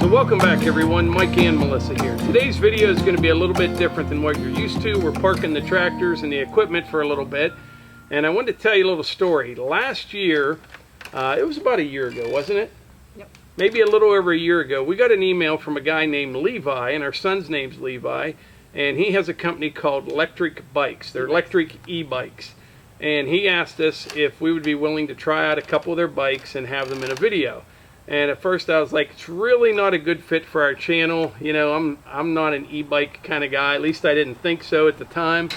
Welcome back everyone, Mike and Melissa here. Today's video is going to be a little bit different than what you're used to. We're parking the tractors and the equipment for a little bit, and I wanted to tell you a little story. Last year, it was about a year ago, wasn't it? Yep. Maybe a little over a year ago, we got an email from a guy named Levi, and our son's name's Levi, and he has a company called Lectric Bikes. They're electric e-bikes. And he asked us if we would be willing to try out a couple of their bikes and have them in a video. And at first I was like, it's really not a good fit for our channel. You know, I'm not an e-bike kind of guy. At least I didn't think so at the time.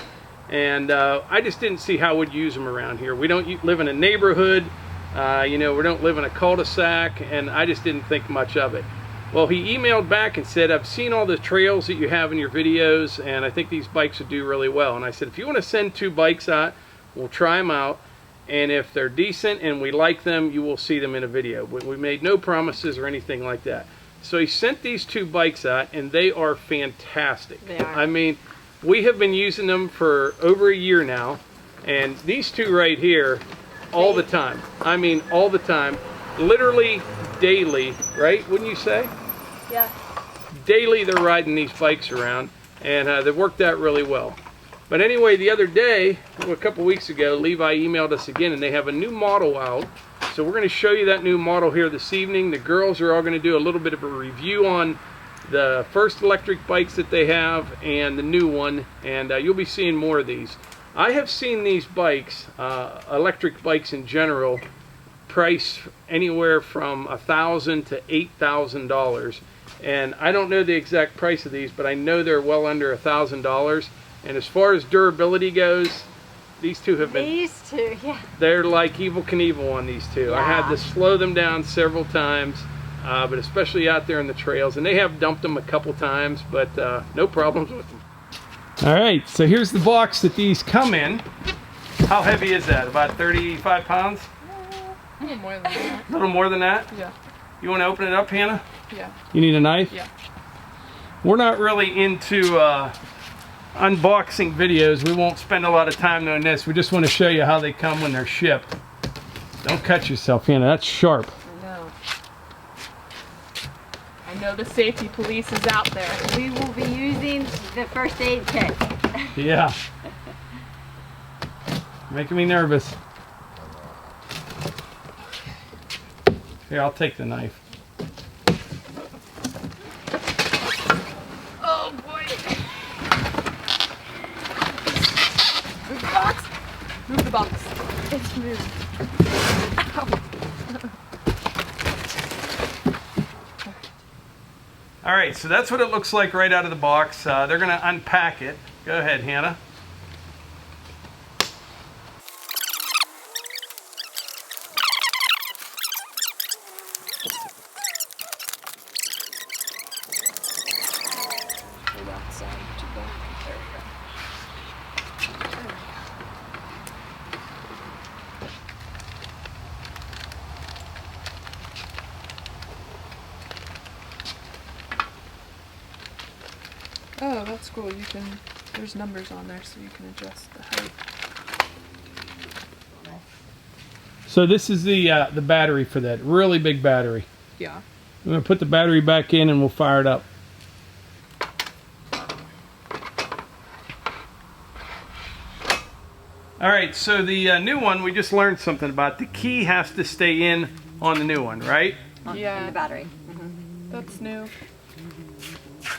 And I just didn't see how we'd use them around here. We don't live in a neighborhood. You know, we don't live in a cul-de-sac. And I just didn't think much of it. Well, he emailed back and said, I've seen all the trails that you have in your videos, and I think these bikes would do really well. And I said, if you want to send 2 bikes out, we'll try them out. And if they're decent and we like them, you will see them in a video. We made no promises or anything like that. So he sent these 2 bikes out, and they are fantastic. They are. I mean, we have been using them for over a year now, and these 2 right here, all the time. I mean, all the time. Literally daily, right? Wouldn't you say? Yeah. Daily they're riding these bikes around, and they've worked out really well. But anyway, the other day, a couple weeks ago, Levi emailed us again, and they have a new model out. So we're going to show you that new model here this evening. The girls are all going to do a little bit of a review on the first electric bikes that they have and the new one, and you'll be seeing more of these. I have seen these bikes, electric bikes in general, priced anywhere from $1,000 to $8,000. And I don't know the exact price of these, but I know they're well under $1,000. And as far as durability goes, these 2 have been... These 2, yeah. They're like Evel Knievel on these 2. Yeah. I had to slow them down several times, but especially out there in the trails. And they have dumped them a couple times, but no problems with them. All right, so here's the box that these come in. How heavy is that? About 35 pounds? A little more than that. A little more than that? Yeah. You want to open it up, Hannah? Yeah. You need a knife? Yeah. We're not really into unboxing videos. We won't spend a lot of time doing this. We just want to show you how they come when they're shipped. Don't cut yourself, Hannah. That's sharp. I know. I know the safety police is out there. We will be using the first aid kit. Yeah. Making me nervous. Here, I'll take the knife. Oh boy. Move the box. Move the box. It's moved. All right, so that's what it looks like right out of the box. They're going to unpack it. Go ahead, Hannah. Oh, that's cool. You can, there's numbers on there so you can adjust the height. So this is the battery for that. Really big battery. Yeah. I'm going to put the battery back in and we'll fire it up. All right, so the new one, we just learned something about. The key has to stay in on the new one, right? Yeah. In the battery. That's new.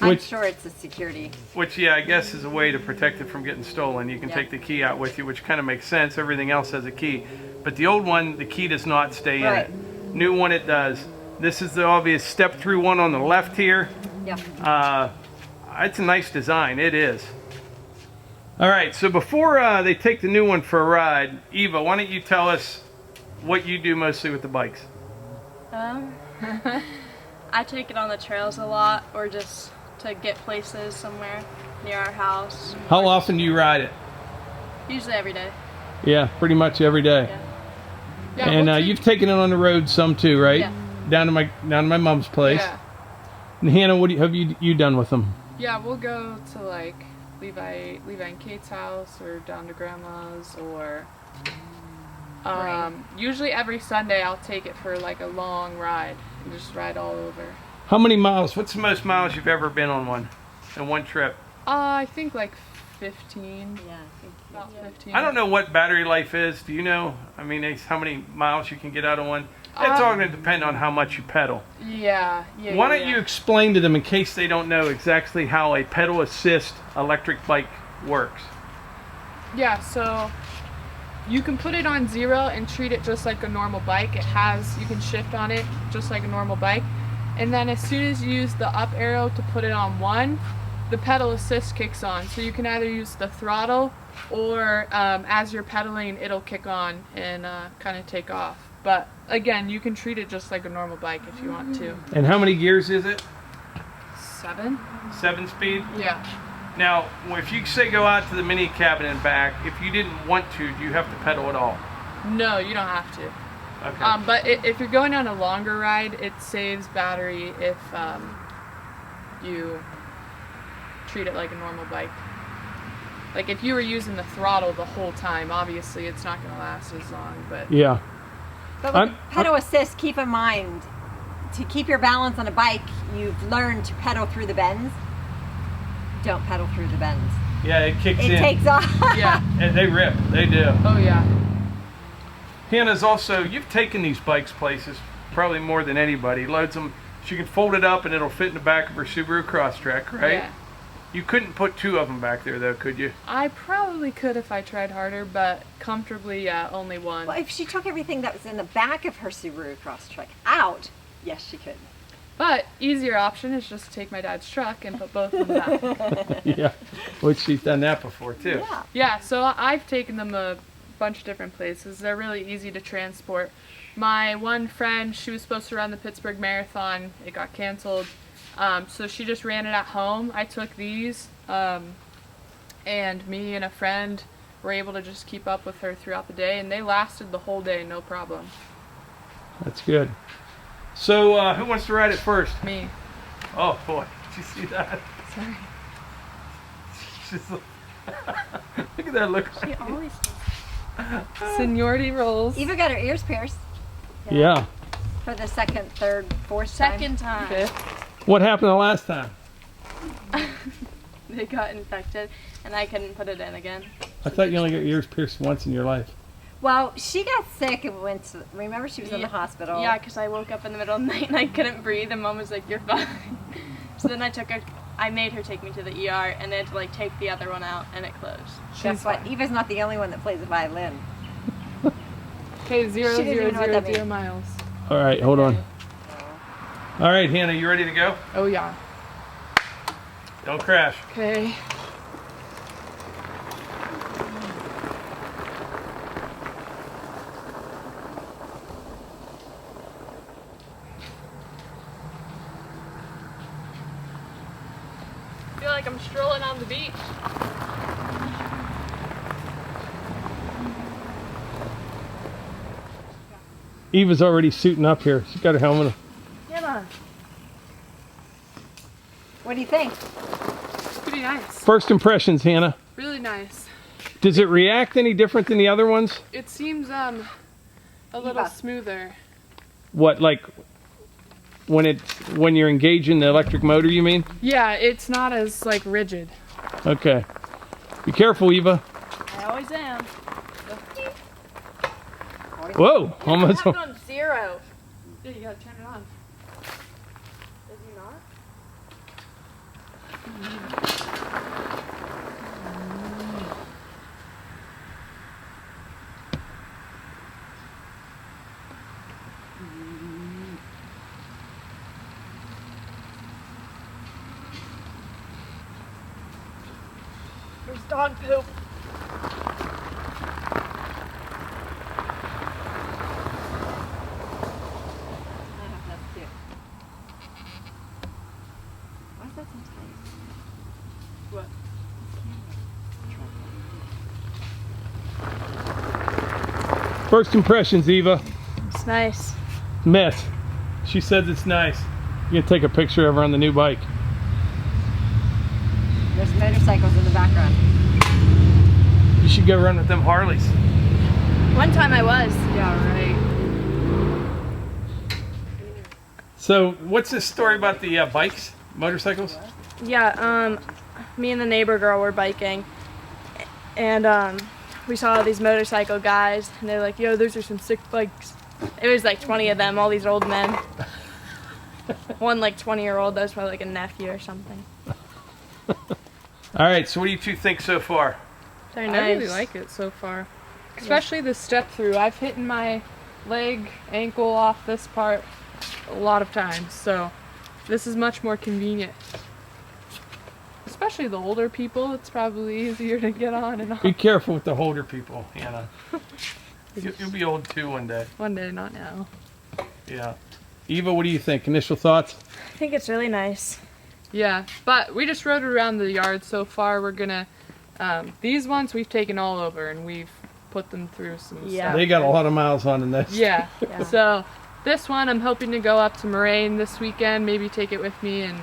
I'm sure it's a security. Which, yeah, I guess is a way to protect it from getting stolen. You can take the key out with you, which kind of makes sense. Everything else has a key. But the old one, the key does not stay in it. New one, it does. This is the obvious step-through one on the left here. Yeah. It's a nice design. It is. All right, so before they take the new one for a ride, Eva, why don't you tell us what you do mostly with the bikes? I take it on the trails a lot, or just to get places somewhere near our house. How often do you ride it? Usually every day. Yeah, pretty much every day. Yeah. And you've taken it on the road some too, right? Yeah. Down to my mom's place. Yeah. And Hannah, what have you done with them? Yeah, we'll go to like Levi and Kate's house, or down to Grandma's, or usually every Sunday I'll take it for like a long ride and just ride all over. How many miles? What's the most miles you've ever been on one in one trip? I think like 15. Yeah, I think About 15. I don't know what battery life is. Do you know? I mean, how many miles you can get out of one? It's all going to depend on how much you pedal. Yeah. Why don't you explain to them, in case they don't know exactly how a pedal assist electric bike works? Yeah, so you can put it on 0 and treat it just like a normal bike. You can shift on it just like a normal bike. And then as soon as you use the up arrow to put it on 1, the pedal assist kicks on. So you can either use the throttle or as you're pedaling, it'll kick on and kind of take off. But again, you can treat it just like a normal bike if you want to. And how many gears is it? 7? 7 speed? Yeah. Now, if you say go out to the mini cabin and back, if you didn't want to, do you have to pedal at all? No, you don't have to. Okay. But if you're going on a longer ride, it saves battery if you treat it like a normal bike. Like if you were using the throttle the whole time, obviously it's not going to last as long. But Yeah. But with pedal assist, keep in mind, to keep your balance on a bike, you've learned to pedal through the bends. Don't pedal through the bends. Yeah, it kicks in. It takes off. yeah. And they rip. They do. Oh yeah. Hannah's also, you've taken these bikes places probably more than anybody. Loads them. She can fold it up and it'll fit in the back of her Subaru Crosstrek, right? Yeah. You couldn't put 2 of them back there though, could you? I probably could if I tried harder, but comfortably, only 1. Well, if she took everything that was in the back of her Subaru Crosstrek out, yes, she could. But easier option is just to take my dad's truck and put both of them back. Yeah. Which she's done that before too. Yeah. Yeah, so I've taken them a bunch of different places. They're really easy to transport. My one friend, she was supposed to run the Pittsburgh Marathon. It got canceled. So she just ran it at home. I took these, and me and a friend were able to just keep up with her throughout the day, and they lasted the whole day, no problem. That's good. So who wants to ride it first? Me. Oh boy, did you see that? Sorry. She's look at that look. She always Seniority rolls. Eva got her ears pierced Yeah. for the second, third, fourth time. second time. 5th. What happened the last time? They got infected, and I couldn't put it in again. I thought you only got your ears pierced once in your life. Well, she got sick and went to, remember she was in the hospital? Yeah, because I woke up in the middle of the night and I couldn't breathe, and Mom was like, "You're fine." So then I made her take me to the ER, and they had to like take the other one out, and it closed. Guess what? Eva's not the only one that plays the violin. Okay, 0, She didn't 0, even know what 0, that 0 meant. miles. All right, hold on. All right, Hannah, you ready to go? Oh yeah. Don't crash. Okay. I feel like I'm strolling on the beach. Eva's already suiting up here. She's got her helmet on. Hannah. What do you think? Pretty nice. First impressions, Hannah. Really nice. Does it react any different than the other ones? It seems a little Eva. smoother. What, like when you're engaging the electric motor, you mean? Yeah, it's not as like rigid. Okay. Be careful, Eva. I always am. Whoa, almost. I have it on 0. Yeah, you gotta turn it on. Did you not? There's dog poop. That's cute. Why is that so tight? What? First impressions, Eva. It's nice. Met. She says it's nice. You can take a picture of her on the new bike. There's motorcycles in the background. You should go run with them Harleys. One time I was. Yeah, right. So, what's this story about the bikes, motorcycles? Yeah, me and the neighbor girl were biking, and we saw these motorcycle guys, and they're like, yo, those are some sick bikes. It was like 20 of them, all these old men. One like 20-year-old, that was probably like a nephew or something. All right, so what do you two think so far? Very nice. I really like it so far. Especially the step through. I've hit my leg, ankle off this part a lot of times, so this is much more convenient. Especially the older people, it's probably easier to get on and off. Be careful with the older people, Hannah. You'll be old too one day. One day, not now. Yeah. Eva, what do you think? Initial thoughts? I think it's really nice. Yeah, but we just rode around the yard so far. We're gonna, these ones we've taken all over and we've put them through some stuff. They got a lot of miles on this. Yeah. Yeah. So this one I'm hoping to go up to Moraine this weekend, maybe take it with me and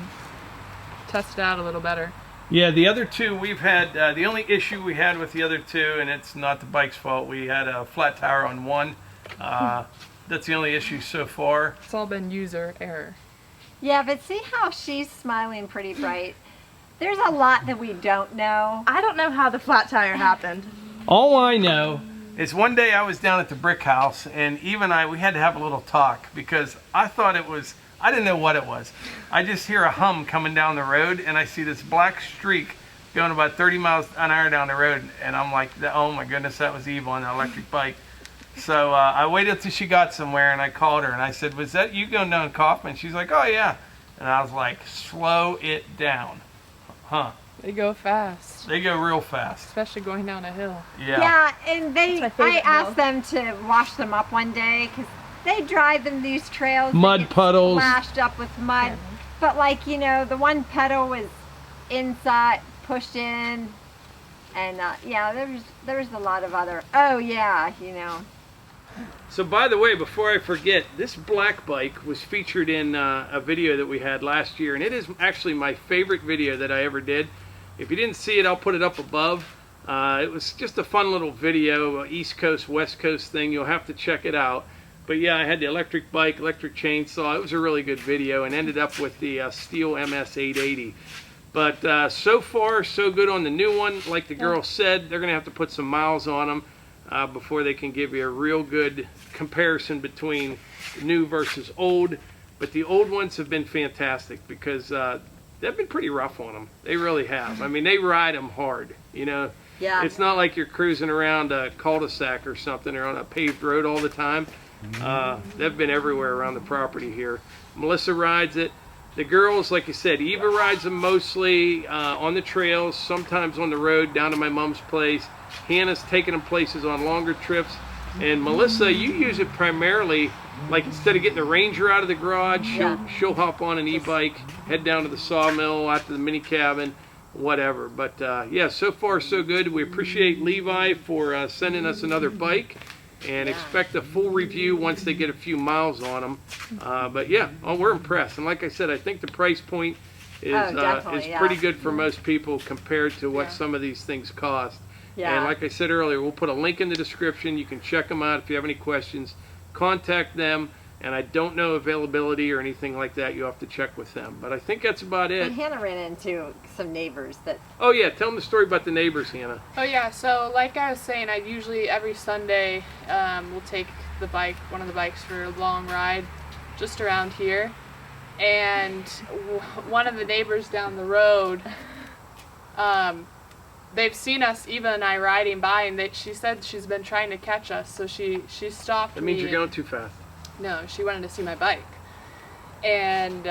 test it out a little better. Yeah, the other two we've had, the only issue we had with the other two, and it's not the bike's fault, we had a flat tire on one. That's the only issue so far. It's all been user error. Yeah, but see how she's smiling pretty bright. There's a lot that we don't know. I don't know how the flat tire happened. All I know is one day I was down at the brick house, and Eve and I, we had to have a little talk because I thought it was, I didn't know what it was. I just hear a hum coming down the road, and I see this black streak going about 30 miles an hour down the road, and I'm like, oh my goodness, that was Eve on an electric bike. So I waited till she got somewhere, and I called her, and I said, was that you going down Kaufman? She's like, oh yeah. And I was like, slow it down. Huh. They go fast, They go real fast. especially going down a hill. Yeah. Yeah, and That's my I favorite asked them to wash them up one day because they drive them these trails. Mud they get puddles. splashed up with mud. But like, you know, the one pedal was inside, pushed in, and yeah, there's a lot of other, oh yeah, you know. So by the way, before I forget, this black bike was featured in a video that we had last year, and it is actually my favorite video that I ever did. If you didn't see it, I'll put it up above. It was just a fun little video, East Coast, West Coast thing. You'll have to check it out. But yeah, I had the electric bike, electric chainsaw. It was a really good video, and ended up with the Steel MS 880. But so far, so good on the new one. Like the girl said, they're going to have to put some miles on them before they can give you a real good comparison between new versus old. But the old ones have been fantastic because they've been pretty rough on them. They really have. I mean, they ride them hard, you know. Yeah. It's not like you're cruising around a cul-de-sac or something or on a paved road all the time. They've been everywhere around the property here. Melissa rides it. The girls, like you said, Eva rides them mostly on the trails, sometimes on the road down to my mom's place. Hannah's taking them places on longer trips. And Melissa, you use it primarily, like instead of getting the Ranger out of the garage, she'll hop on an e-bike, head down to the Sawmill, out to the mini cabin, whatever. But yeah, so far so good. We appreciate Levi for sending us another bike, and expect a full review once they get a few miles on them. But yeah, we're impressed. And like I said, I think the price point is pretty good for most people compared to what some of these things cost. Yeah. And like I said earlier, we'll put a link in the description. You can check them out if you have any questions. Contact them. And I don't know availability or anything like that. You have to check with them. But I think that's about it. And Hannah ran into some neighbors that... Oh yeah, tell them the story about the neighbors, Hannah. Oh yeah, so like I was saying, I usually every Sunday will take the bike, one of the bikes, for a long ride just around here. And one of the neighbors down the road, they've seen us, Eva and I, riding by, and she said she's been trying to catch us, so she stopped That means me you're going too fast. No, she wanted to see my bike. And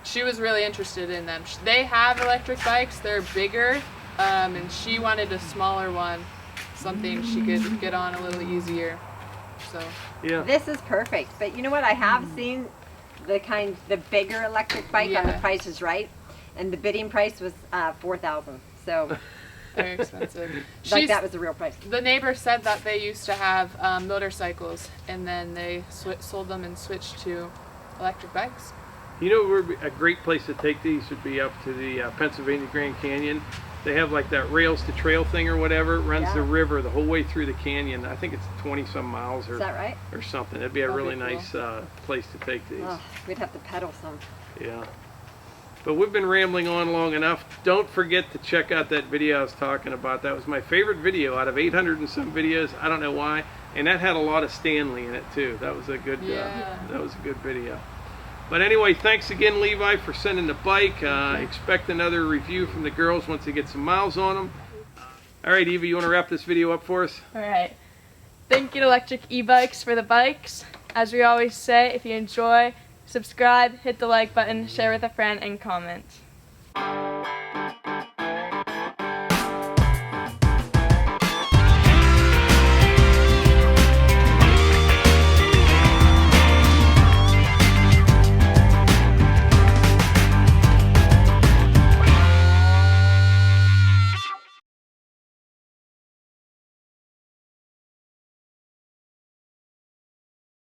she was really interested in them. They have electric bikes, they're bigger, and she wanted a smaller one, something she could get on a little easier. So Yeah. This is perfect. But you know what? I have seen the bigger electric bike on The Price is Right, and the bidding price was $4,000. So very expensive. like that was the real price. The neighbor said that they used to have motorcycles, and then they sold them and switched to electric bikes. You know where a great place to take these would be up to the Pennsylvania Grand Canyon. They have like that rails to trail thing or whatever. It runs Yeah. the river the whole way through the canyon. I think it's 20 some miles Is that right? or something. That'd be a That'd be really cool. nice place to take these. Oh, we'd have to pedal some. Yeah. But we've been rambling on long enough. Don't forget to check out that video I was talking about. That was my favorite video out of 800 and some videos. I don't know why. And that had a lot of Stanley in it too. That was a good that was a good video. But anyway, thanks again, Levi, for sending the bike. Expect another review from the girls once they get some miles on them. All right, Eva, you want to wrap this video up for us? All right. Thank you to Lectric e-bikes for the bikes. As we always say, if you enjoy, subscribe, hit the like button, share with a friend, and comment.